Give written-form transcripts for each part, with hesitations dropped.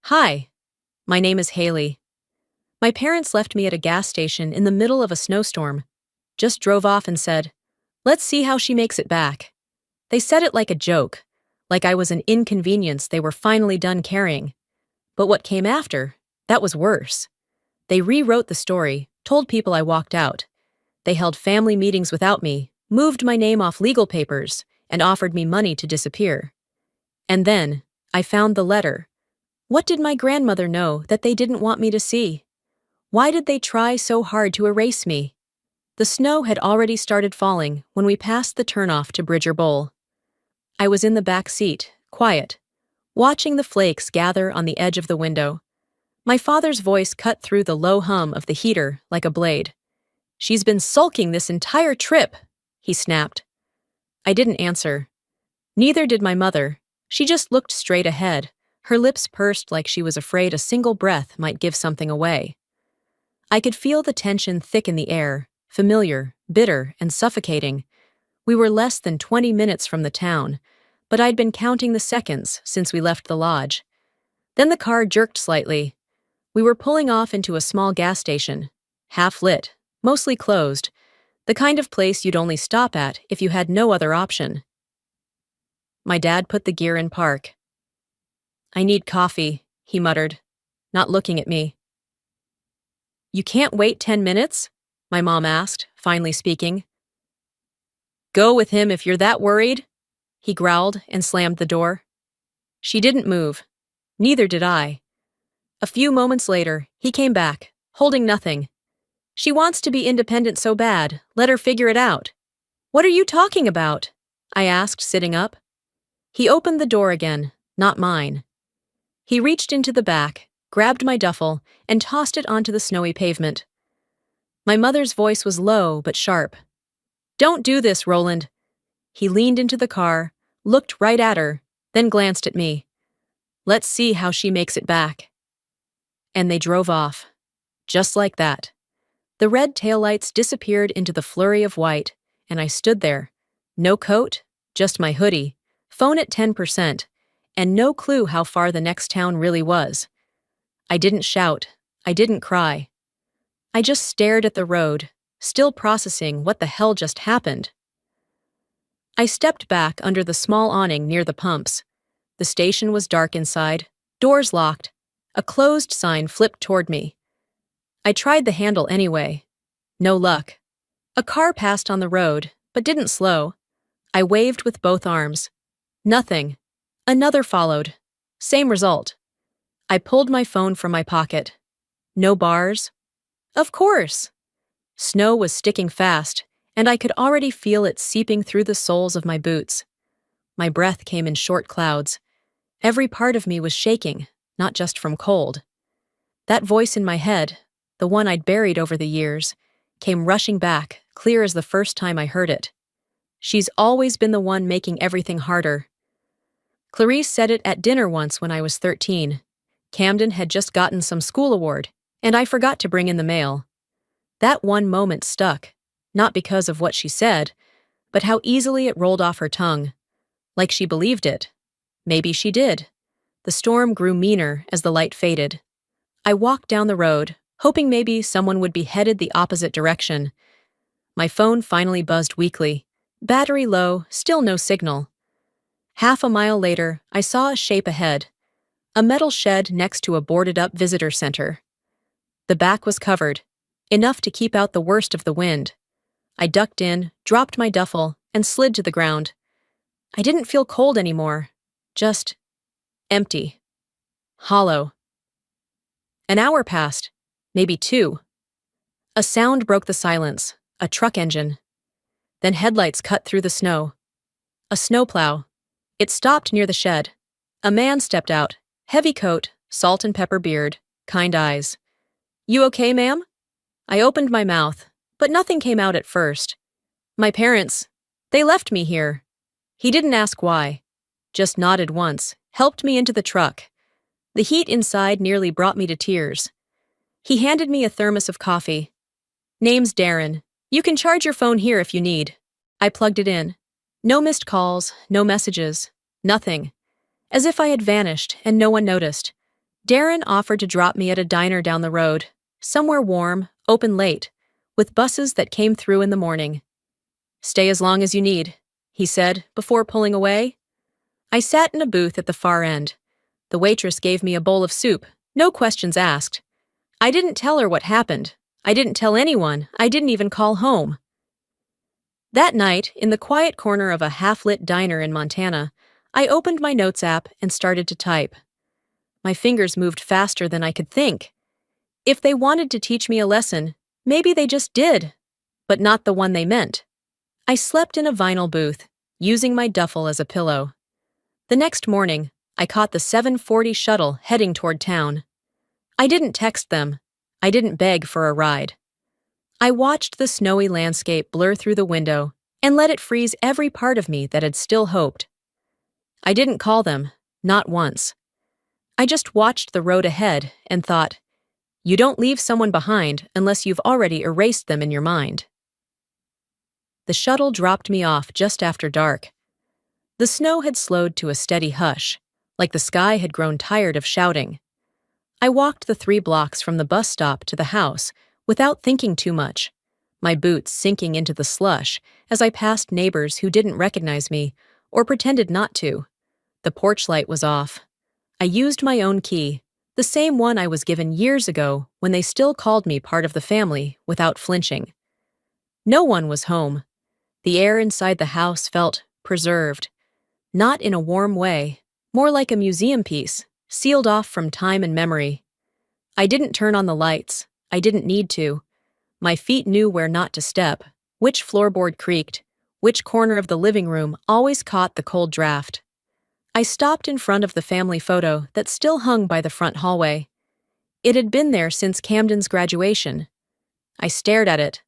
Hi, my name is Haley. My parents left me at a gas station in the middle of a snowstorm. Just drove off and said, "Let's see how she makes it back." They said it like a joke, like I was an inconvenience they were finally done carrying. But what came after, that was worse. They rewrote the story, told people I walked out. They held family meetings without me, moved my name off legal papers, and offered me money to disappear. And then, I found the letter. What did my grandmother know that they didn't want me to see? Why did they try so hard to erase me? The snow had already started falling when we passed the turnoff to Bridger Bowl. I was in the back seat, quiet, watching the flakes gather on the edge of the window. My father's voice cut through the low hum of the heater like a blade. "She's been sulking this entire trip," he snapped. I didn't answer. Neither did my mother. She just looked straight ahead, her lips pursed like she was afraid a single breath might give something away. I could feel the tension thick in the air, familiar, bitter, and suffocating. We were less than 20 minutes from the town, but I'd been counting the seconds since we left the lodge. Then the car jerked slightly. We were pulling off into a small gas station, half lit, mostly closed, the kind of place you'd only stop at if you had no other option. My dad put the gear in park. "I need coffee," he muttered, not looking at me. "You can't wait 10 minutes?" my mom asked, finally speaking. "Go with him if you're that worried," he growled and slammed the door. She didn't move. Neither did I. A few moments later, he came back, holding nothing. "She wants to be independent so bad, let her figure it out." "What are you talking about?" I asked, sitting up. He opened the door again, not mine. He reached into the back, grabbed my duffel, and tossed it onto the snowy pavement. My mother's voice was low but sharp. "Don't do this, Roland." He leaned into the car, looked right at her, then glanced at me. "Let's see how she makes it back." And they drove off. Just like that. The red taillights disappeared into the flurry of white, and I stood there. No coat, just my hoodie, phone at 10%, and no clue how far the next town really was. I didn't shout. I didn't cry. I just stared at the road, still processing what the hell just happened. I stepped back under the small awning near the pumps. The station was dark inside, doors locked. A closed sign flipped toward me. I tried the handle anyway. No luck. A car passed on the road, but didn't slow. I waved with both arms. Nothing. Another followed. Same result. I pulled my phone from my pocket. No bars? Of course. Snow was sticking fast, and I could already feel it seeping through the soles of my boots. My breath came in short clouds. Every part of me was shaking, not just from cold. That voice in my head, the one I'd buried over the years, came rushing back, clear as the first time I heard it. "She's always been the one making everything harder." Clarice said it at dinner once when I was 13. Camden had just gotten some school award, and I forgot to bring in the mail. That one moment stuck, not because of what she said, but how easily it rolled off her tongue. Like she believed it. Maybe she did. The storm grew meaner as the light faded. I walked down the road, hoping maybe someone would be headed the opposite direction. My phone finally buzzed weakly. Battery low, still no signal. Half a mile later, I saw a shape ahead. A metal shed next to a boarded-up visitor center. The back was covered, enough to keep out the worst of the wind. I ducked in, dropped my duffel, and slid to the ground. I didn't feel cold anymore. Just empty. Hollow. An hour passed, maybe 2. A sound broke the silence, a truck engine. Then headlights cut through the snow. A snowplow. It stopped near the shed. A man stepped out, heavy coat, salt and pepper beard, kind eyes. "You okay, ma'am?" I opened my mouth, but nothing came out at first. "My parents, they left me here." He didn't ask why, just nodded once, helped me into the truck. The heat inside nearly brought me to tears. He handed me a thermos of coffee. "Name's Darren. You can charge your phone here if you need." I plugged it in. No missed calls, no messages, nothing. As if I had vanished and no one noticed. Darren offered to drop me at a diner down the road, somewhere warm, open late, with buses that came through in the morning. "Stay as long as you need," he said, before pulling away. I sat in a booth at the far end. The waitress gave me a bowl of soup, no questions asked. I didn't tell her what happened. I didn't tell anyone. I didn't even call home. That night, in the quiet corner of a half-lit diner in Montana, I opened my notes app and started to type. My fingers moved faster than I could think. If they wanted to teach me a lesson, maybe they just did, but not the one they meant. I slept in a vinyl booth, using my duffel as a pillow. The next morning, I caught the 7:40 shuttle heading toward town. I didn't text them. I didn't beg for a ride. I watched the snowy landscape blur through the window and let it freeze every part of me that had still hoped. I didn't call them, not once. I just watched the road ahead and thought, you don't leave someone behind unless you've already erased them in your mind. The shuttle dropped me off just after dark. The snow had slowed to a steady hush, like the sky had grown tired of shouting. I walked the 3 blocks from the bus stop to the house without thinking too much, my boots sinking into the slush as I passed neighbors who didn't recognize me or pretended not to. The porch light was off. I used my own key, the same one I was given years ago when they still called me part of the family without flinching. No one was home. The air inside the house felt preserved, not in a warm way, more like a museum piece, sealed off from time and memory. I didn't turn on the lights. I didn't need to. My feet knew where not to step, which floorboard creaked, which corner of the living room always caught the cold draft. I stopped in front of the family photo that still hung by the front hallway. It had been there since Camden's graduation. I stared at it,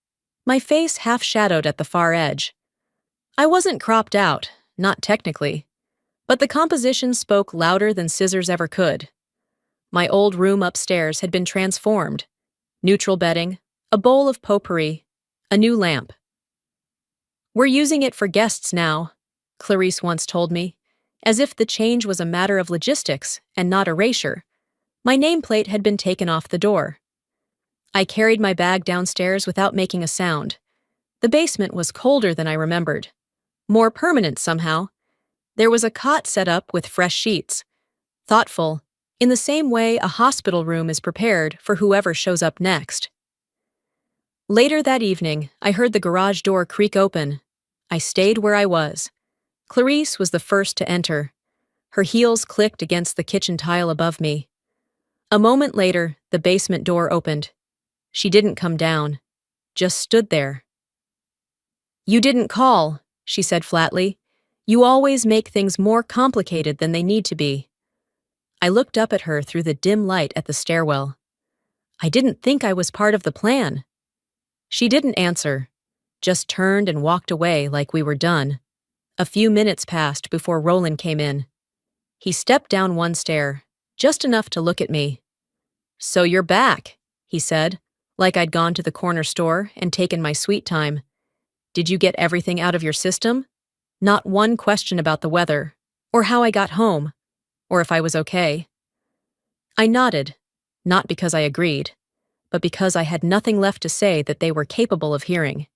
my face half-shadowed at the far edge. I wasn't cropped out, not technically, but the composition spoke louder than scissors ever could. My old room upstairs had been transformed. Neutral bedding, a bowl of potpourri, a new lamp. "We're using it for guests now," Clarice once told me, as if the change was a matter of logistics and not erasure. My nameplate had been taken off the door. I carried my bag downstairs without making a sound. The basement was colder than I remembered. More permanent somehow. There was a cot set up with fresh sheets. Thoughtful, in the same way a hospital room is prepared for whoever shows up next. Later that evening, I heard the garage door creak open. I stayed where I was. Clarice was the first to enter. Her heels clicked against the kitchen tile above me. A moment later, the basement door opened. She didn't come down, just stood there. "You didn't call," she said flatly. "You always make things more complicated than they need to be." I looked up at her through the dim light at the stairwell. "I didn't think I was part of the plan." She didn't answer, just turned and walked away like we were done. A few minutes passed before Roland came in. He stepped down one stair, just enough to look at me. "So you're back," he said, like I'd gone to the corner store and taken my sweet time. "Did you get everything out of your system? Not one question about the weather, or how I got home, or if I was okay." I nodded, not because I agreed, but because I had nothing left to say that they were capable of hearing.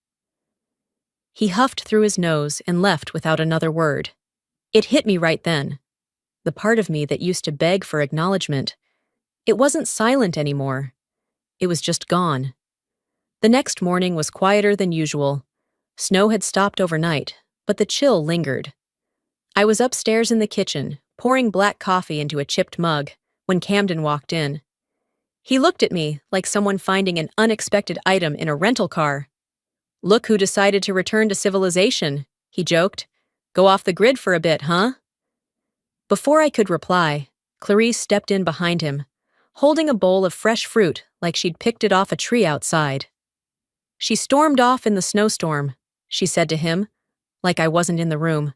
He huffed through his nose and left without another word. It hit me right then. The part of me that used to beg for acknowledgement. It wasn't silent anymore. It was just gone. The next morning was quieter than usual. Snow had stopped overnight, but the chill lingered. I was upstairs in the kitchen, pouring black coffee into a chipped mug, when Camden walked in. He looked at me like someone finding an unexpected item in a rental car. "Look who decided to return to civilization," he joked. "Go off the grid for a bit, huh?" Before I could reply, Clarice stepped in behind him, holding a bowl of fresh fruit like she'd picked it off a tree outside. "She stormed off in the snowstorm," she said to him, like I wasn't in the room.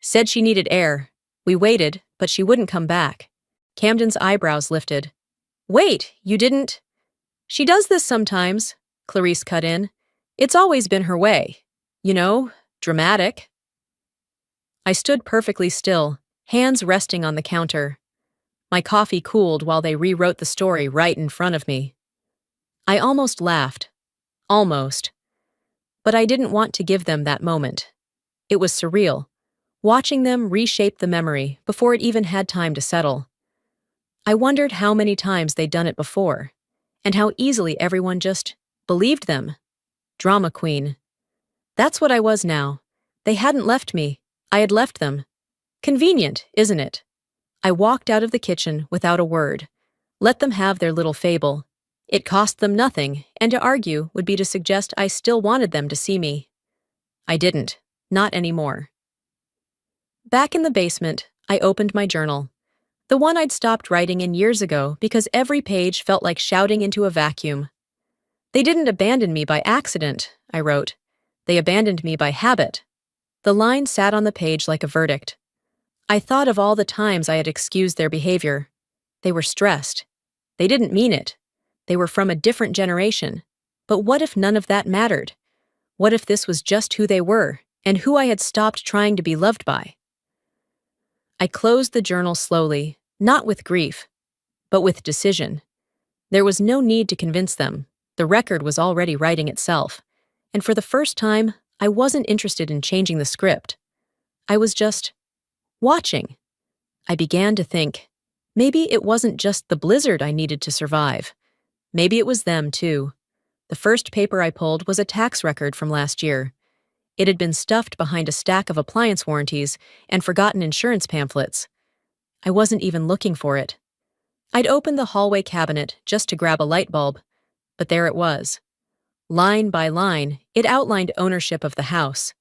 "Said she needed air. We waited, but she wouldn't come back." Camden's eyebrows lifted. "Wait, you didn't—" "She does this sometimes," Clarice cut in. "It's always been her way. You know, dramatic." I stood perfectly still, hands resting on the counter. My coffee cooled while they rewrote the story right in front of me. I almost laughed. Almost. But I didn't want to give them that moment. It was surreal, watching them reshape the memory before it even had time to settle. I wondered how many times they'd done it before, and how easily everyone just believed them. Drama queen. That's what I was now. They hadn't left me. I had left them. Convenient, isn't it? I walked out of the kitchen without a word. Let them have their little fable. It cost them nothing, and to argue would be to suggest I still wanted them to see me. I didn't. Not anymore. Back in the basement, I opened my journal. The one I'd stopped writing in years ago because every page felt like shouting into a vacuum. They didn't abandon me by accident, I wrote. They abandoned me by habit. The line sat on the page like a verdict. I thought of all the times I had excused their behavior. They were stressed. They didn't mean it. They were from a different generation. But what if none of that mattered? What if this was just who they were, and who I had stopped trying to be loved by? I closed the journal slowly, not with grief, but with decision. There was no need to convince them. The record was already writing itself. And for the first time, I wasn't interested in changing the script. I was just watching. I began to think, maybe it wasn't just the blizzard I needed to survive. Maybe it was them, too. The first paper I pulled was a tax record from last year. It had been stuffed behind a stack of appliance warranties and forgotten insurance pamphlets. I wasn't even looking for it. I'd opened the hallway cabinet just to grab a light bulb, but there it was. Line by line, it outlined ownership of the house.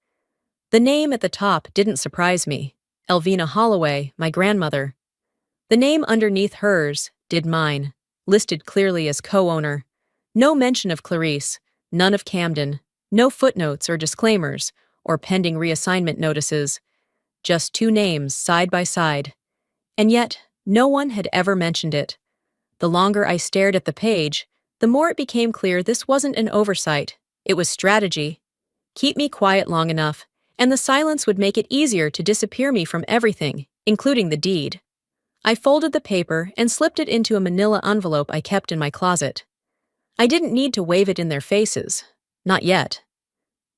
The name at the top didn't surprise me. Elvina Holloway, my grandmother. The name underneath hers did mine, listed clearly as co-owner. No mention of Clarice, none of Camden, no footnotes or disclaimers, or pending reassignment notices. Just two names side by side. And yet, no one had ever mentioned it. The longer I stared at the page, the more it became clear this wasn't an oversight. It was strategy. Keep me quiet long enough, and the silence would make it easier to disappear me from everything, including the deed. I folded the paper and slipped it into a manila envelope I kept in my closet. I didn't need to wave it in their faces. Not yet.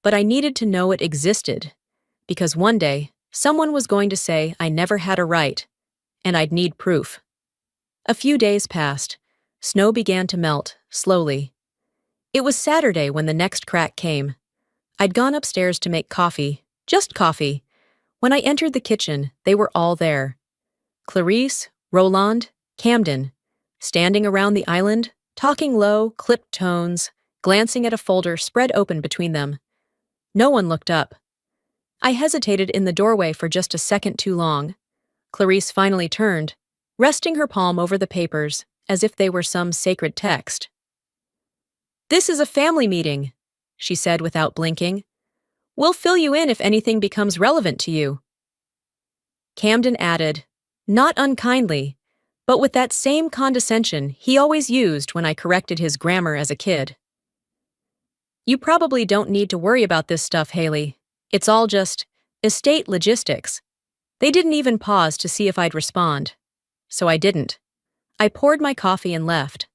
But I needed to know it existed, because one day, someone was going to say I never had a right, and I'd need proof. A few days passed. Snow began to melt, slowly. It was Saturday when the next crack came. I'd gone upstairs to make coffee, just coffee. When I entered the kitchen, they were all there. Clarice, Roland, Camden, standing around the island, talking low, clipped tones, glancing at a folder spread open between them. No one looked up. I hesitated in the doorway for just a second too long. Clarice finally turned, resting her palm over the papers, as if they were some sacred text. "This is a family meeting," she said without blinking. "We'll fill you in if anything becomes relevant to you." Camden added, not unkindly, but with that same condescension he always used when I corrected his grammar as a kid. "You probably don't need to worry about this stuff, Haley. It's all just estate logistics." They didn't even pause to see if I'd respond. So I didn't. I poured my coffee and left.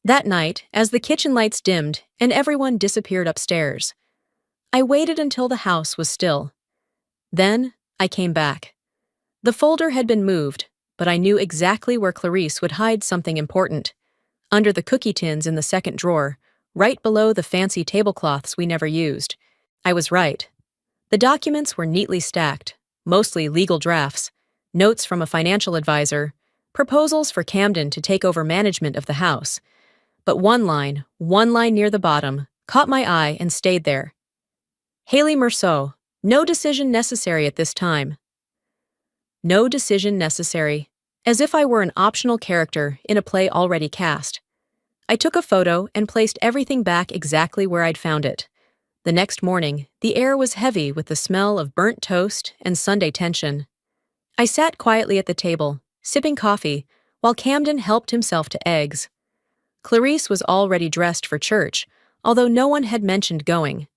That night, as the kitchen lights dimmed and everyone disappeared upstairs, I waited until the house was still. Then, I came back. The folder had been moved, but I knew exactly where Clarice would hide something important. Under the cookie tins in the second drawer, right below the fancy tablecloths we never used. I was right. The documents were neatly stacked, mostly legal drafts, notes from a financial advisor, proposals for Camden to take over management of the house. But one line near the bottom, caught my eye and stayed there. Haley Merceau, no decision necessary at this time. No decision necessary, as if I were an optional character in a play already cast. I took a photo and placed everything back exactly where I'd found it. The next morning, the air was heavy with the smell of burnt toast and Sunday tension. I sat quietly at the table, sipping coffee, while Camden helped himself to eggs. Clarice was already dressed for church, although no one had mentioned going.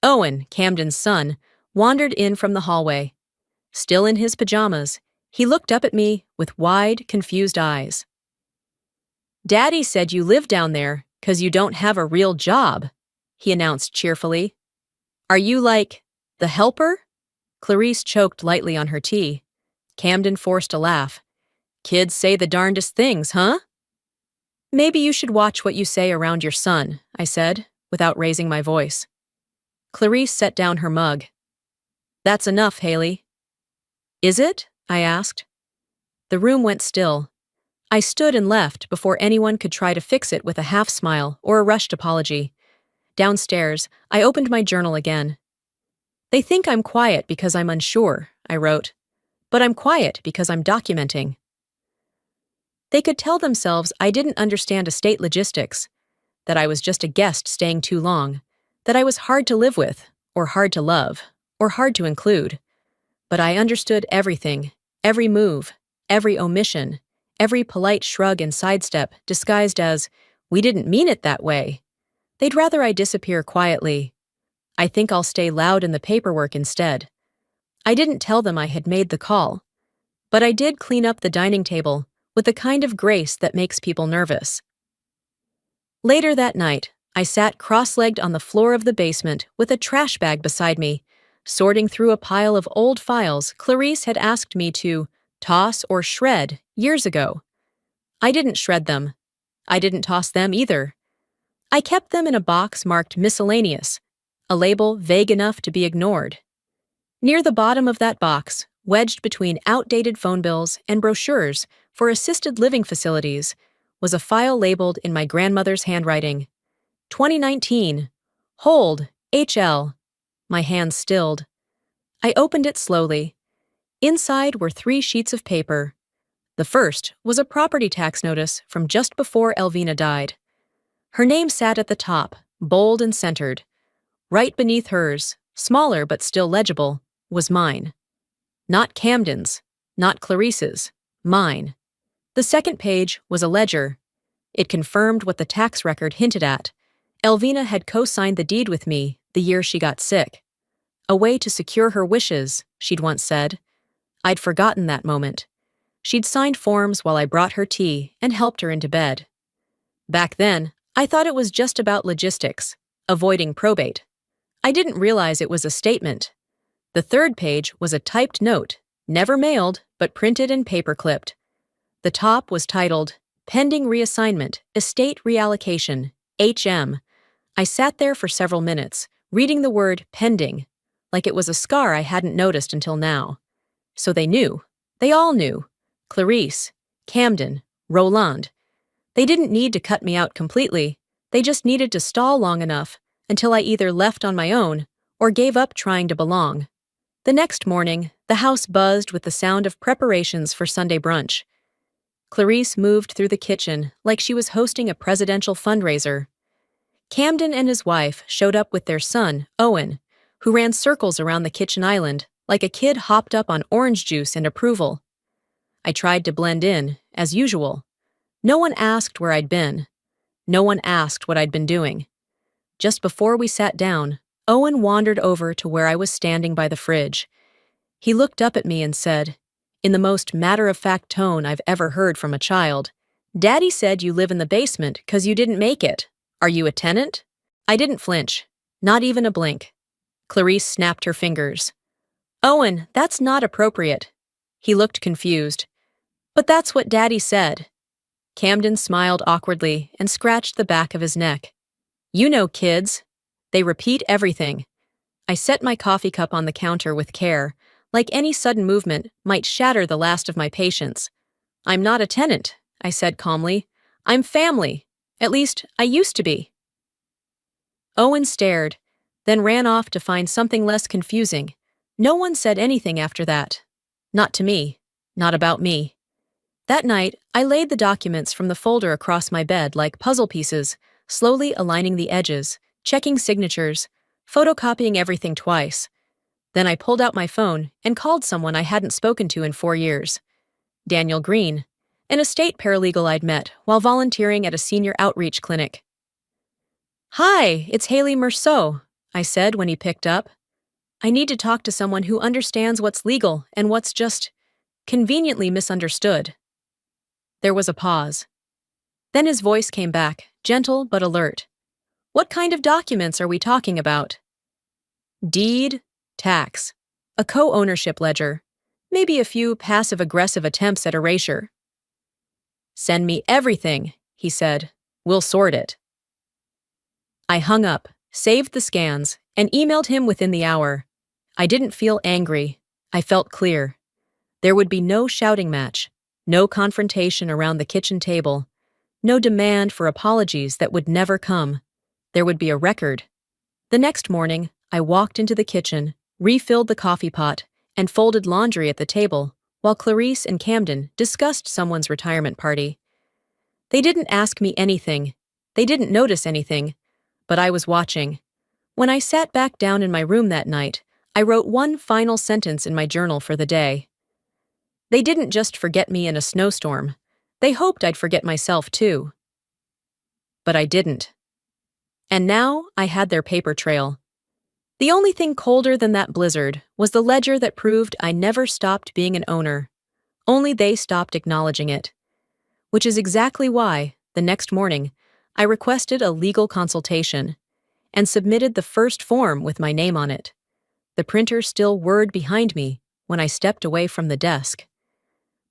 Owen, Camden's son, wandered in from the hallway. Still in his pajamas, He looked up at me with wide, confused eyes. "Daddy said you live down there 'cause you don't have a real job," he announced cheerfully. "Are you like the helper?" Clarice choked lightly on her tea. Camden forced a laugh. "Kids say the darndest things, huh?" "Maybe you should watch what you say around your son," I said, without raising my voice. Clarice set down her mug. "That's enough, Haley." "Is it?" I asked. The room went still. I stood and left before anyone could try to fix it with a half smile or a rushed apology. Downstairs, I opened my journal again. "They think I'm quiet because I'm unsure," I wrote. "But I'm quiet because I'm documenting." They could tell themselves I didn't understand estate logistics, that I was just a guest staying too long, that I was hard to live with, or hard to love, or hard to include. But I understood everything, every move, every omission, every polite shrug and sidestep disguised as, "We didn't mean it that way." They'd rather I disappear quietly. I think I'll stay loud in the paperwork instead. I didn't tell them I had made the call, but I did clean up the dining table with the kind of grace that makes people nervous. Later that night, I sat cross-legged on the floor of the basement with a trash bag beside me, sorting through a pile of old files Clarice had asked me to toss or shred years ago. I didn't shred them. I didn't toss them either. I kept them in a box marked miscellaneous, a label vague enough to be ignored. Near the bottom of that box, wedged between outdated phone bills and brochures for assisted living facilities, was a file labeled in my grandmother's handwriting. 2019. Hold, HL. My hands stilled. I opened it slowly. Inside were 3 sheets of paper. The first was a property tax notice from just before Elvina died. Her name sat at the top, bold and centered. Right beneath hers, smaller but still legible, was mine. Not Camden's, not Clarice's, mine. The second page was a ledger. It confirmed what the tax record hinted at. Elvina had co-signed the deed with me the year she got sick. A way to secure her wishes, she'd once said. I'd forgotten that moment. She'd signed forms while I brought her tea and helped her into bed. Back then, I thought it was just about logistics, avoiding probate. I didn't realize it was a statement. The third page was a typed note, never mailed, but printed and paper-clipped. The top was titled, Pending Reassignment, Estate Reallocation, HM. I sat there for several minutes, reading the word pending, like it was a scar I hadn't noticed until now. So they knew. They all knew. Clarice, Camden, Roland. They didn't need to cut me out completely. They just needed to stall long enough until I either left on my own or gave up trying to belong. The next morning, the house buzzed with the sound of preparations for Sunday brunch. Clarice moved through the kitchen like she was hosting a presidential fundraiser. Camden and his wife showed up with their son, Owen, who ran circles around the kitchen island like a kid hopped up on orange juice and approval. I tried to blend in, as usual. No one asked where I'd been. No one asked what I'd been doing. Just before we sat down, Owen wandered over to where I was standing by the fridge. He looked up at me and said, in the most matter-of-fact tone I've ever heard from a child, "Daddy said you live in the basement 'cause you didn't make it. Are you a tenant?" I didn't flinch, not even a blink. Clarice snapped her fingers. "Owen, that's not appropriate." He looked confused. "But that's what Daddy said." Camden smiled awkwardly and scratched the back of his neck. "You know kids. They repeat everything." I set my coffee cup on the counter with care, like any sudden movement might shatter the last of my patience. "I'm not a tenant," I said calmly. "I'm family. At least, I used to be." Owen stared, then ran off to find something less confusing. No one said anything after that. Not to me. Not about me. That night, I laid the documents from the folder across my bed like puzzle pieces, slowly aligning the edges, checking signatures, photocopying everything twice. Then I pulled out my phone and called someone I hadn't spoken to in 4 years. Daniel Green, an estate paralegal I'd met while volunteering at a senior outreach clinic. "Hi, it's Haley Merceau," I said when he picked up. "I need to talk to someone who understands what's legal and what's just conveniently misunderstood. There was a pause. Then his voice came back, gentle but alert. What kind of documents are we talking about? Deed, tax, a co-ownership ledger, maybe a few passive-aggressive attempts at erasure. Send me everything, he said. We'll sort it. I hung up, saved the scans, and emailed him within the hour. I didn't feel angry. I felt clear. There would be no shouting match, no confrontation around the kitchen table, no demand for apologies that would never come. There would be a record. The next morning, I walked into the kitchen, refilled the coffee pot, and folded laundry at the table, while Clarice and Camden discussed someone's retirement party. They didn't ask me anything. They didn't notice anything. But I was watching. When I sat back down in my room that night, I wrote one final sentence in my journal for the day. They didn't just forget me in a snowstorm. They hoped I'd forget myself too. But I didn't. And now I had their paper trail. The only thing colder than that blizzard was the ledger that proved I never stopped being an owner. Only they stopped acknowledging it. Which is exactly why, the next morning, I requested a legal consultation and submitted the first form with my name on it. The printer still whirred behind me when I stepped away from the desk.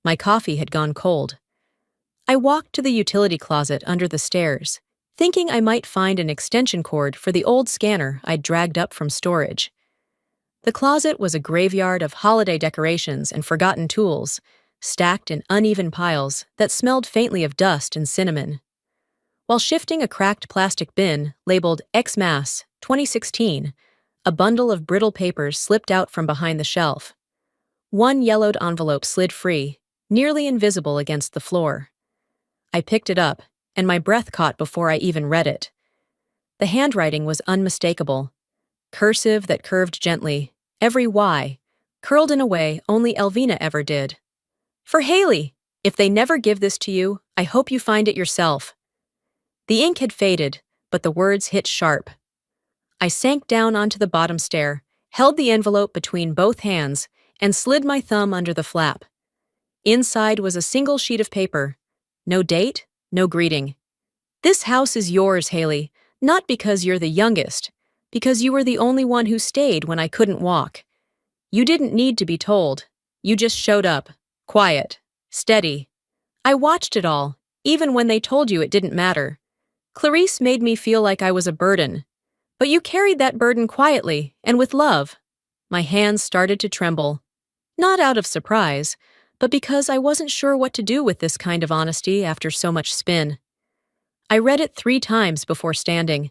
My coffee had gone cold. I walked to the utility closet under the stairs, thinking I might find an extension cord for the old scanner I'd dragged up from storage. The closet was a graveyard of holiday decorations and forgotten tools, stacked in uneven piles that smelled faintly of dust and cinnamon. While shifting a cracked plastic bin labeled Xmas 2016, a bundle of brittle papers slipped out from behind the shelf. One yellowed envelope slid free, nearly invisible against the floor. I picked it up, and my breath caught before I even read it. The handwriting was unmistakable. Cursive that curved gently, every Y, curled in a way only Elvina ever did. For Haley, if they never give this to you, I hope you find it yourself. The ink had faded, but the words hit sharp. I sank down onto the bottom stair, held the envelope between both hands, and slid my thumb under the flap. Inside was a single sheet of paper. No date, no greeting. This house is yours, Haley, not because you're the youngest, because you were the only one who stayed when I couldn't walk. You didn't need to be told. You just showed up. Quiet, steady. I watched it all, even when they told you it didn't matter. Clarice made me feel like I was a burden. But you carried that burden quietly and with love. My hands started to tremble. Not out of surprise, but because I wasn't sure what to do with this kind of honesty after so much spin. I read it 3 times before standing.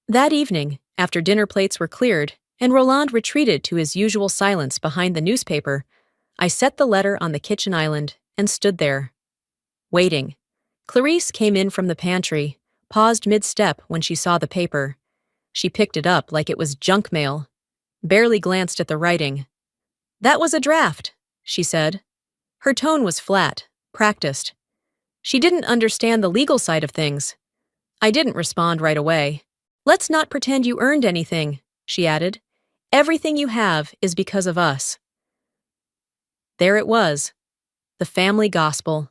That evening, after dinner plates were cleared and Roland retreated to his usual silence behind the newspaper, I set the letter on the kitchen island and stood there, waiting. Clarice came in from the pantry, paused mid-step when she saw the paper. She picked it up like it was junk mail, barely glanced at the writing. "That was a draft," she said. Her tone was flat, practiced. She didn't understand the legal side of things. I didn't respond right away. "Let's not pretend you earned anything," she added. "Everything you have is because of us." There it was, the family gospel,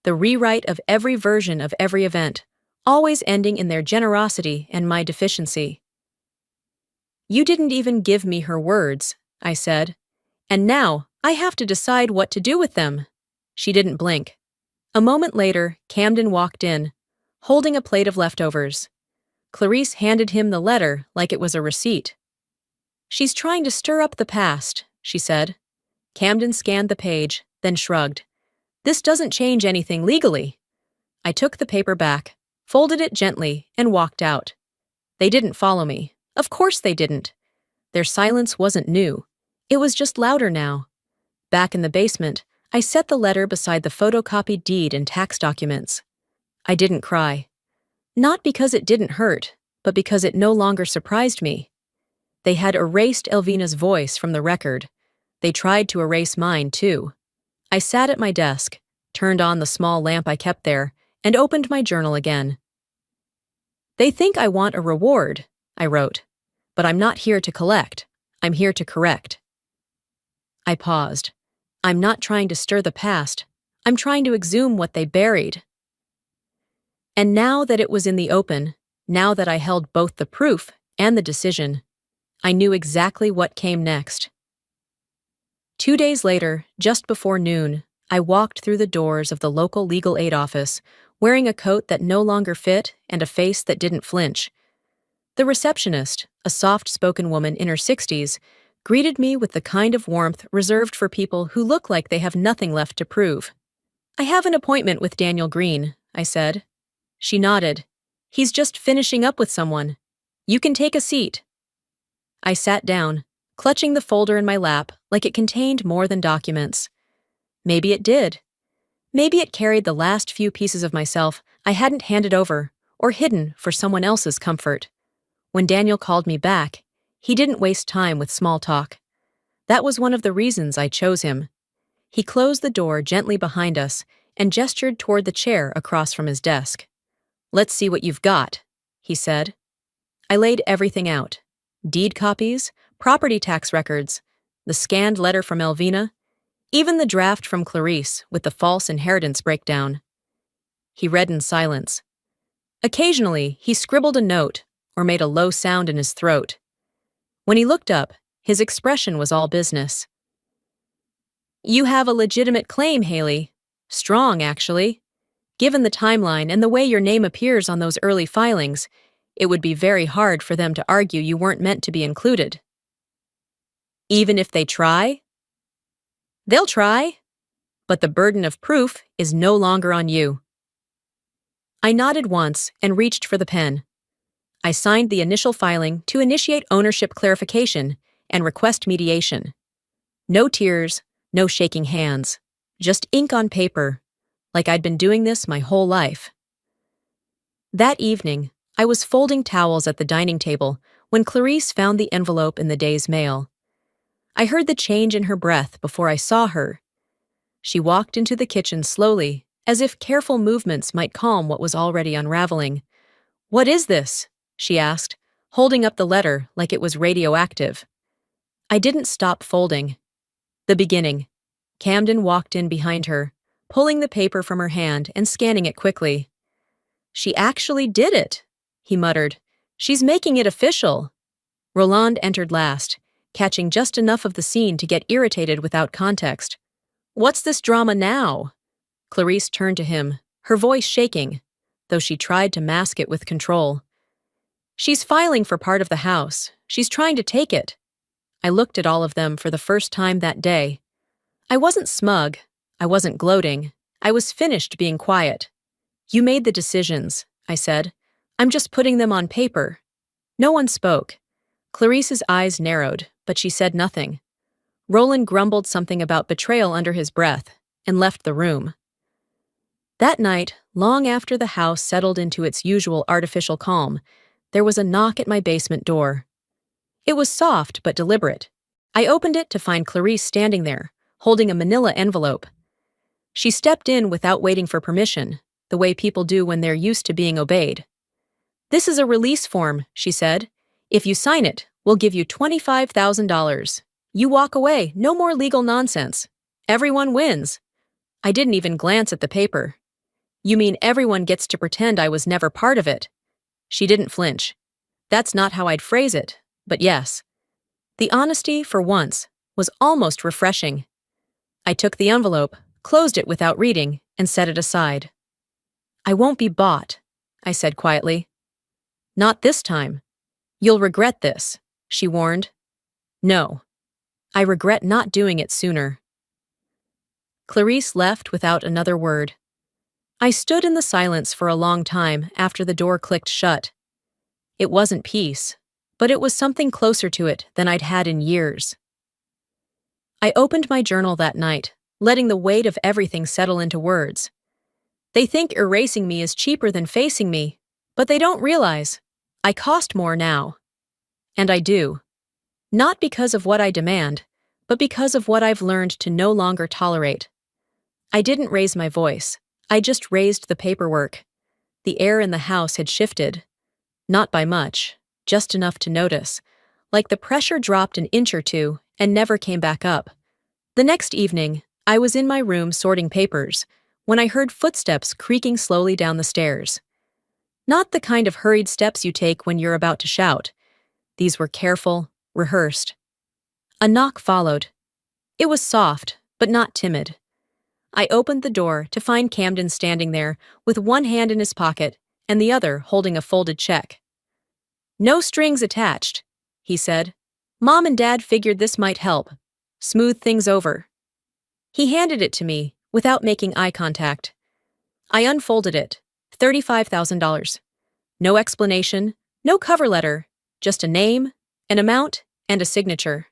the rewrite of every version of every event, always ending in their generosity and my deficiency. "You didn't even give me her words," I said, "and now I have to decide what to do with them." She didn't blink. A moment later, Camden walked in, holding a plate of leftovers. Clarice handed him the letter like it was a receipt. "She's trying to stir up the past," she said. Camden scanned the page, then shrugged. "This doesn't change anything legally." I took the paper back, folded it gently, and walked out. They didn't follow me. Of course they didn't. Their silence wasn't new. It was just louder now. Back in the basement, I set the letter beside the photocopied deed and tax documents. I didn't cry. Not because it didn't hurt, but because it no longer surprised me. They had erased Elvina's voice from the record. They tried to erase mine, too. I sat at my desk, turned on the small lamp I kept there, and opened my journal again. "They think I want a reward," I wrote. "But I'm not here to collect. I'm here to correct." I paused. I'm not trying to stir the past. I'm trying to exhume what they buried. And now that it was in the open, now that I held both the proof and the decision, I knew exactly what came next. 2 days later, just before noon, I walked through the doors of the local legal aid office, wearing a coat that no longer fit and a face that didn't flinch. The receptionist, a soft-spoken woman in her 60s, greeted me with the kind of warmth reserved for people who look like they have nothing left to prove. "I have an appointment with Daniel Green," I said. She nodded. "He's just finishing up with someone. You can take a seat." I sat down, clutching the folder in my lap like it contained more than documents. Maybe it did. Maybe it carried the last few pieces of myself I hadn't handed over or hidden for someone else's comfort. When Daniel called me back, he didn't waste time with small talk. That was one of the reasons I chose him. He closed the door gently behind us and gestured toward the chair across from his desk. "Let's see what you've got," he said. I laid everything out. Deed copies, property tax records, the scanned letter from Elvina, even the draft from Clarice with the false inheritance breakdown. He read in silence. Occasionally, he scribbled a note or made a low sound in his throat. When he looked up, his expression was all business. "You have a legitimate claim, Haley. Strong, actually. Given the timeline and the way your name appears on those early filings, it would be very hard for them to argue you weren't meant to be included." "Even if they try?" "They'll try. But the burden of proof is no longer on you." I nodded once and reached for the pen. I signed the initial filing to initiate ownership clarification and request mediation. No tears, no shaking hands, just ink on paper, like I'd been doing this my whole life. That evening, I was folding towels at the dining table when Clarice found the envelope in the day's mail. I heard the change in her breath before I saw her. She walked into the kitchen slowly, as if careful movements might calm what was already unraveling. "What is this?" she asked, holding up the letter like it was radioactive. I didn't stop folding. The beginning. Camden walked in behind her, pulling the paper from her hand and scanning it quickly. "She actually did it," he muttered. "She's making it official." Roland entered last, catching just enough of the scene to get irritated without context. "What's this drama now?" Clarice turned to him, her voice shaking, though she tried to mask it with control. "She's filing for part of the house. She's trying to take it." I looked at all of them for the first time that day. I wasn't smug. I wasn't gloating. I was finished being quiet. "You made the decisions," I said. "I'm just putting them on paper." No one spoke. Clarice's eyes narrowed, but she said nothing. Roland grumbled something about betrayal under his breath and left the room. That night, long after the house settled into its usual artificial calm, there was a knock at my basement door. It was soft but deliberate. I opened it to find Clarice standing there, holding a manila envelope. She stepped in without waiting for permission, the way people do when they're used to being obeyed. "This is a release form," she said. "If you sign it, we'll give you $25,000. You walk away, no more legal nonsense. Everyone wins." I didn't even glance at the paper. "You mean everyone gets to pretend I was never part of it?" She didn't flinch. That's not how I'd phrase it, but yes. The honesty, for once, was almost refreshing. I took the envelope, closed it without reading, and set it aside. "I won't be bought," I said quietly. "Not this time. You'll regret this," she warned. "No. I regret not doing it sooner." Clarice left without another word. I stood in the silence for a long time after the door clicked shut. It wasn't peace, but it was something closer to it than I'd had in years. I opened my journal that night, letting the weight of everything settle into words. They think erasing me is cheaper than facing me, but they don't realize I cost more now. And I do. Not because of what I demand, but because of what I've learned to no longer tolerate. I didn't raise my voice. I just raised the paperwork. The air in the house had shifted. Not by much, just enough to notice, like the pressure dropped an inch or two and never came back up. The next evening, I was in my room sorting papers when I heard footsteps creaking slowly down the stairs. Not the kind of hurried steps you take when you're about to shout. These were careful, rehearsed. A knock followed. It was soft, but not timid. I opened the door to find Camden standing there with one hand in his pocket and the other holding a folded check. "No strings attached," he said. "Mom and Dad figured this might help. Smooth things over." He handed it to me without making eye contact. I unfolded it. $35,000. No explanation, no cover letter, just a name, an amount, and a signature.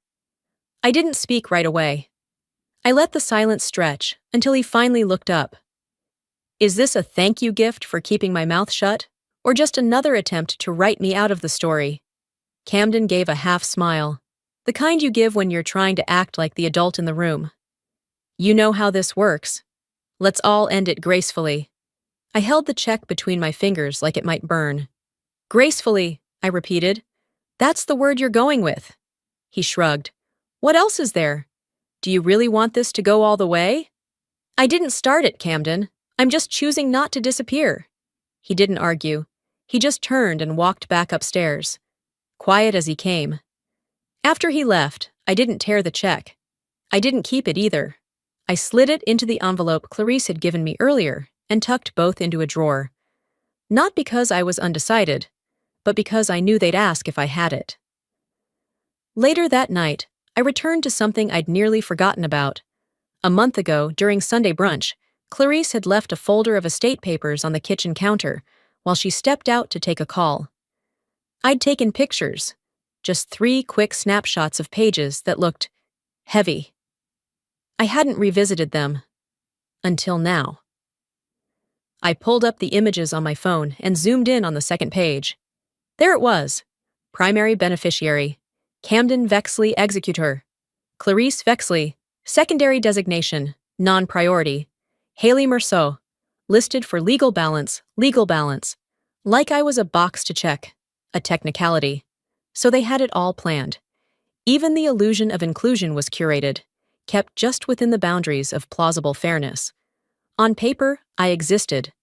I didn't speak right away. I let the silence stretch until he finally looked up. Is this a thank you gift for keeping my mouth shut, or just another attempt to write me out of the story? Camden gave a half smile, the kind you give when you're trying to act like the adult in the room. "You know how this works. Let's all end it gracefully." I held the check between my fingers like it might burn. "Gracefully," I repeated. "That's the word you're going with." He shrugged. "What else is there? Do you really want this to go all the way?" "I didn't start it, Camden. I'm just choosing not to disappear." He didn't argue. He just turned and walked back upstairs, quiet as he came. After he left, I didn't tear the check. I didn't keep it either. I slid it into the envelope Clarice had given me earlier and tucked both into a drawer. Not because I was undecided, but because I knew they'd ask if I had it. Later that night, I returned to something I'd nearly forgotten about. A month ago, during Sunday brunch, Clarice had left a folder of estate papers on the kitchen counter while she stepped out to take a call. I'd taken pictures, just 3 quick snapshots of pages that looked heavy. I hadn't revisited them until now. I pulled up the images on my phone and zoomed in on the second page. There it was. Primary beneficiary, Camden Vexley executor. Clarice Vexley, secondary designation, non-priority. Haley Merceau, listed for legal balance, legal balance. Like I was a box to check, a technicality. So they had it all planned. Even the illusion of inclusion was curated, kept just within the boundaries of plausible fairness. On paper, I existed,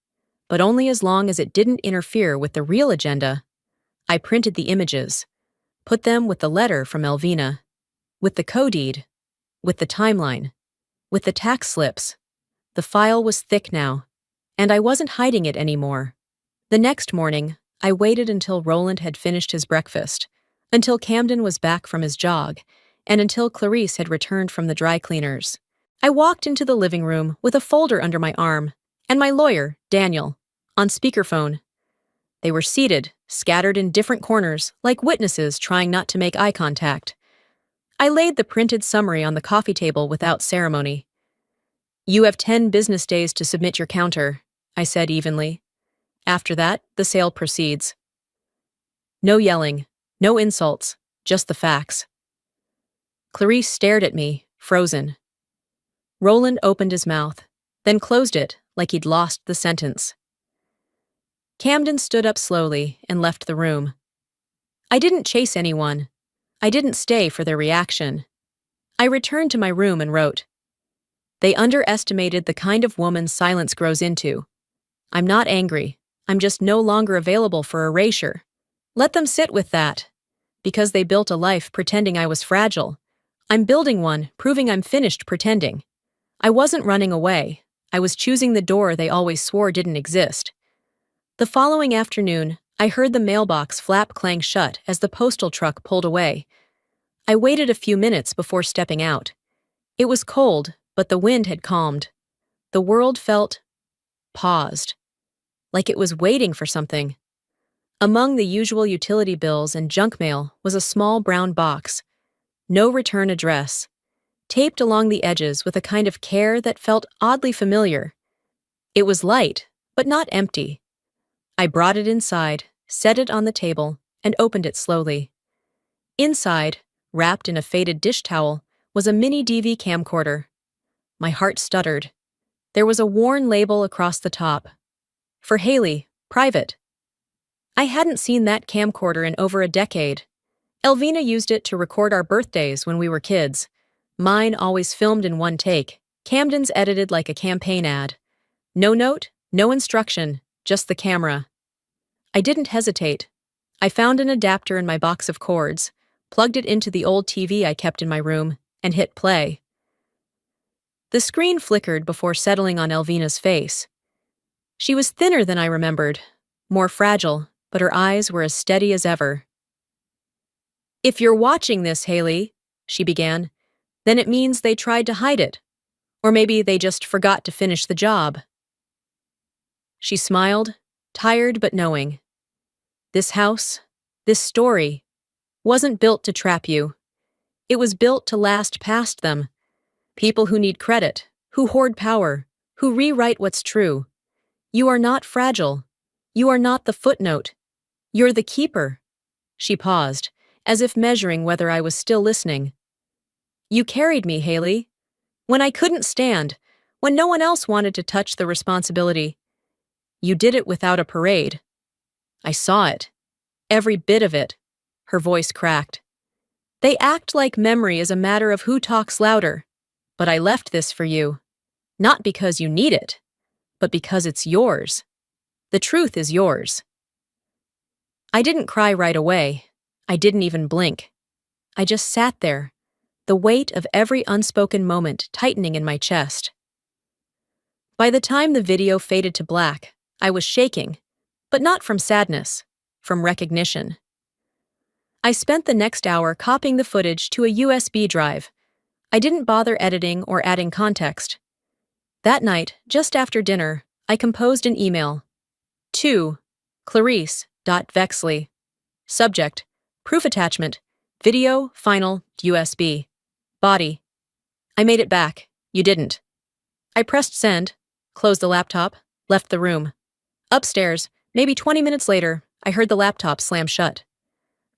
but only as long as it didn't interfere with the real agenda. I printed the images, put them with the letter from Elvina, with the co-deed, with the timeline, with the tax slips. The file was thick now, and I wasn't hiding it anymore. The next morning, I waited until Roland had finished his breakfast, until Camden was back from his jog, and until Clarice had returned from the dry cleaners. I walked into the living room with a folder under my arm, and my lawyer, Daniel, on speakerphone. They were seated, scattered in different corners, like witnesses trying not to make eye contact. I laid the printed summary on the coffee table without ceremony. "You have 10 business days to submit your counter," I said evenly. "After that, the sale proceeds." No yelling, no insults, just the facts. Clarice stared at me, frozen. Roland opened his mouth, then closed it like he'd lost the sentence. Camden stood up slowly and left the room. I didn't chase anyone. I didn't stay for their reaction. I returned to my room and wrote, "They underestimated the kind of woman silence grows into. I'm not angry. I'm just no longer available for erasure. Let them sit with that. Because they built a life pretending I was fragile. I'm building one, proving I'm finished pretending. I wasn't running away. I was choosing the door they always swore didn't exist." The following afternoon, I heard the mailbox flap clang shut as the postal truck pulled away. I waited a few minutes before stepping out. It was cold, but the wind had calmed. The world felt paused, like it was waiting for something. Among the usual utility bills and junk mail was a small brown box. No return address. Taped along the edges with a kind of care that felt oddly familiar. It was light, but not empty. I brought it inside, set it on the table, and opened it slowly. Inside, wrapped in a faded dish towel, was a mini DV camcorder. My heart stuttered. There was a worn label across the top. For Haley, private. I hadn't seen that camcorder in over a decade. Elvina used it to record our birthdays when we were kids. Mine always filmed in one take, Camden's edited like a campaign ad. No note, no instruction, just the camera. I didn't hesitate. I found an adapter in my box of cords, plugged it into the old TV I kept in my room, and hit play. The screen flickered before settling on Elvina's face. She was thinner than I remembered, more fragile, but her eyes were as steady as ever. "If you're watching this, Haley," she began, "then it means they tried to hide it. Or maybe they just forgot to finish the job." She smiled, tired but knowing. This house, this story, wasn't built to trap you. It was built to last past them. People who need credit, who hoard power, who rewrite what's true. You are not fragile. You are not the footnote. You're the keeper. She paused, as if measuring whether I was still listening. You carried me, Haley. When I couldn't stand, when no one else wanted to touch the responsibility. You did it without a parade. I saw it. Every bit of it. Her voice cracked. They act like memory is a matter of who talks louder. But I left this for you. Not because you need it, but because it's yours. The truth is yours. I didn't cry right away. I didn't even blink. I just sat there, the weight of every unspoken moment tightening in my chest. By the time the video faded to black, I was shaking, but not from sadness, from recognition. I spent the next hour copying the footage to a USB drive. I didn't bother editing or adding context. That night, just after dinner, I composed an email. To Clarice.Vexley. Subject, proof attachment, video, final, USB. Body. I made it back. You didn't. I pressed send, closed the laptop, left the room. Upstairs, maybe 20 minutes later, I heard the laptop slam shut.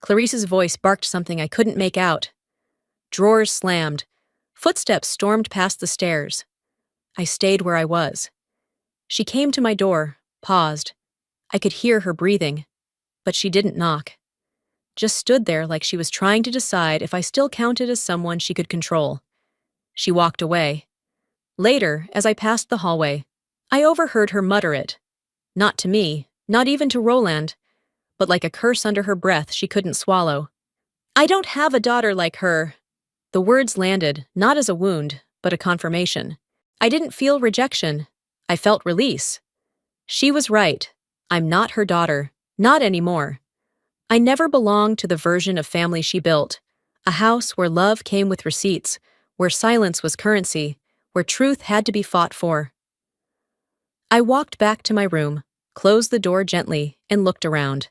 Clarice's voice barked something I couldn't make out. Drawers slammed. Footsteps stormed past the stairs. I stayed where I was. She came to my door, paused. I could hear her breathing, but she didn't knock. Just stood there like she was trying to decide if I still counted as someone she could control. She walked away. Later, as I passed the hallway, I overheard her mutter it. Not to me, not even to Roland, but like a curse under her breath she couldn't swallow. I don't have a daughter like her. The words landed, not as a wound, but a confirmation. I didn't feel rejection. I felt release. She was right. I'm not her daughter. Not anymore. I never belonged to the version of family she built. A house where love came with receipts, where silence was currency, where truth had to be fought for. I walked back to my room, closed the door gently, and looked around.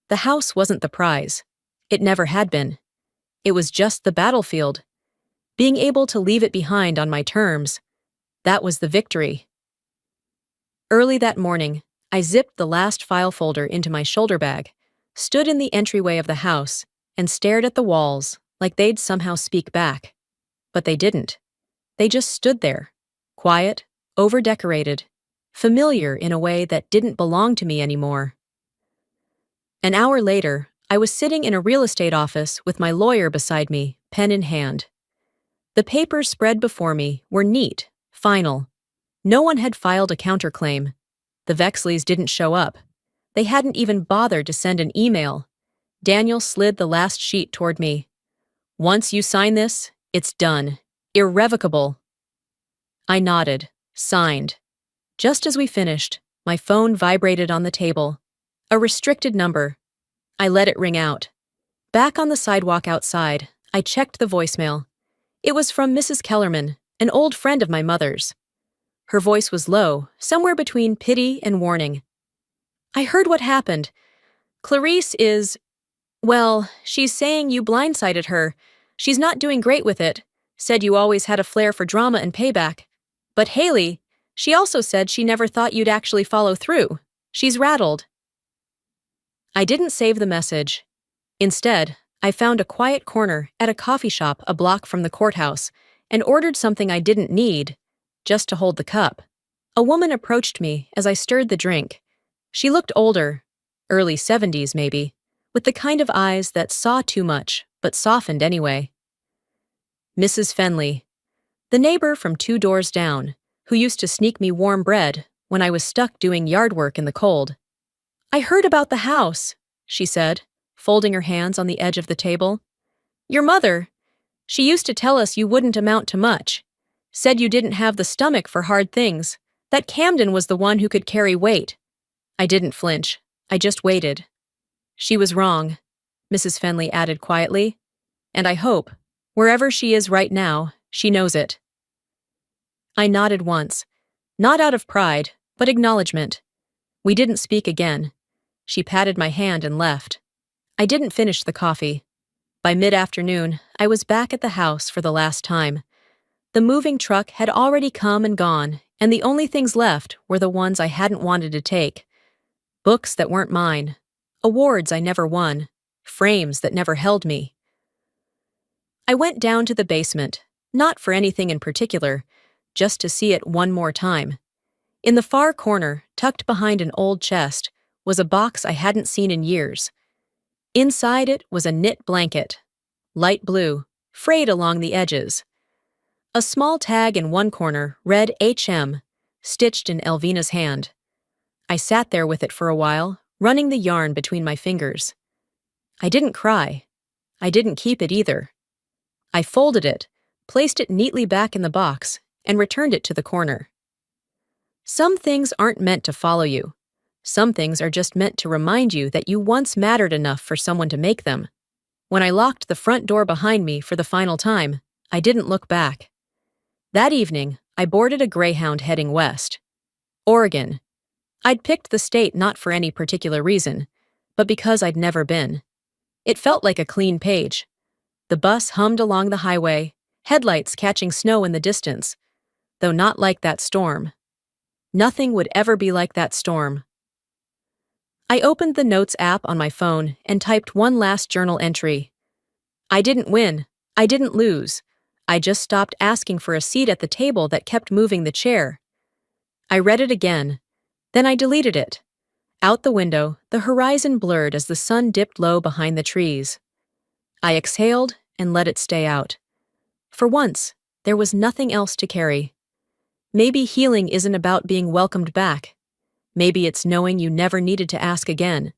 The house wasn't the prize. It never had been. It was just the battlefield. Being able to leave it behind on my terms, that was the victory. Early that morning, I zipped the last file folder into my shoulder bag, stood in the entryway of the house, and stared at the walls like they'd somehow speak back. But they didn't. They just stood there, quiet, over-decorated, familiar in a way that didn't belong to me anymore. An hour later, I was sitting in a real estate office with my lawyer beside me, pen in hand. The papers spread before me were neat, final. No one had filed a counterclaim. The Vexleys didn't show up. They hadn't even bothered to send an email. Daniel slid the last sheet toward me. Once you sign this, it's done. Irrevocable. I nodded, signed. Just as we finished, my phone vibrated on the table. A restricted number. I let it ring out. Back on the sidewalk outside, I checked the voicemail. It was from Mrs. Kellerman, an old friend of my mother's. Her voice was low, somewhere between pity and warning. I heard what happened. Clarice is, well, she's saying you blindsided her. She's not doing great with it. Said you always had a flair for drama and payback. But Haley, she also said she never thought you'd actually follow through. She's rattled. I didn't save the message. Instead, I found a quiet corner at a coffee shop a block from the courthouse and ordered something I didn't need, just to hold the cup. A woman approached me as I stirred the drink. She looked older, early 70s maybe, with the kind of eyes that saw too much but softened anyway. Mrs. Fenley. The neighbor from 2 doors down, who used to sneak me warm bread when I was stuck doing yard work in the cold. "I heard about the house," she said, folding her hands on the edge of the table. "Your mother, she used to tell us you wouldn't amount to much. Said you didn't have the stomach for hard things, that Camden was the one who could carry weight." I didn't flinch. I just waited. "She was wrong," Mrs. Fenley added quietly. "And I hope, wherever she is right now, she knows it." I nodded once, not out of pride, but acknowledgement. We didn't speak again. She patted my hand and left. I didn't finish the coffee. By mid-afternoon, I was back at the house for the last time. The moving truck had already come and gone, and the only things left were the ones I hadn't wanted to take. Books that weren't mine. Awards I never won. Frames that never held me. I went down to the basement, not for anything in particular, just to see it one more time. In the far corner, tucked behind an old chest, was a box I hadn't seen in years. Inside it was a knit blanket, light blue, frayed along the edges. A small tag in one corner read HM, stitched in Elvina's hand. I sat there with it for a while, running the yarn between my fingers. I didn't cry. I didn't keep it either. I folded it, placed it neatly back in the box, and returned it to the corner. Some things aren't meant to follow you. Some things are just meant to remind you that you once mattered enough for someone to make them. When I locked the front door behind me for the final time, I didn't look back. That evening, I boarded a Greyhound heading west. Oregon. I'd picked the state not for any particular reason, but because I'd never been. It felt like a clean page. The bus hummed along the highway, headlights catching snow in the distance, though not like that storm. Nothing would ever be like that storm. I opened the Notes app on my phone and typed one last journal entry. I didn't win. I didn't lose. I just stopped asking for a seat at the table that kept moving the chair. I read it again. Then I deleted it. Out the window, the horizon blurred as the sun dipped low behind the trees. I exhaled and let it stay out. For once, there was nothing else to carry. Maybe healing isn't about being welcomed back. Maybe it's knowing you never needed to ask again.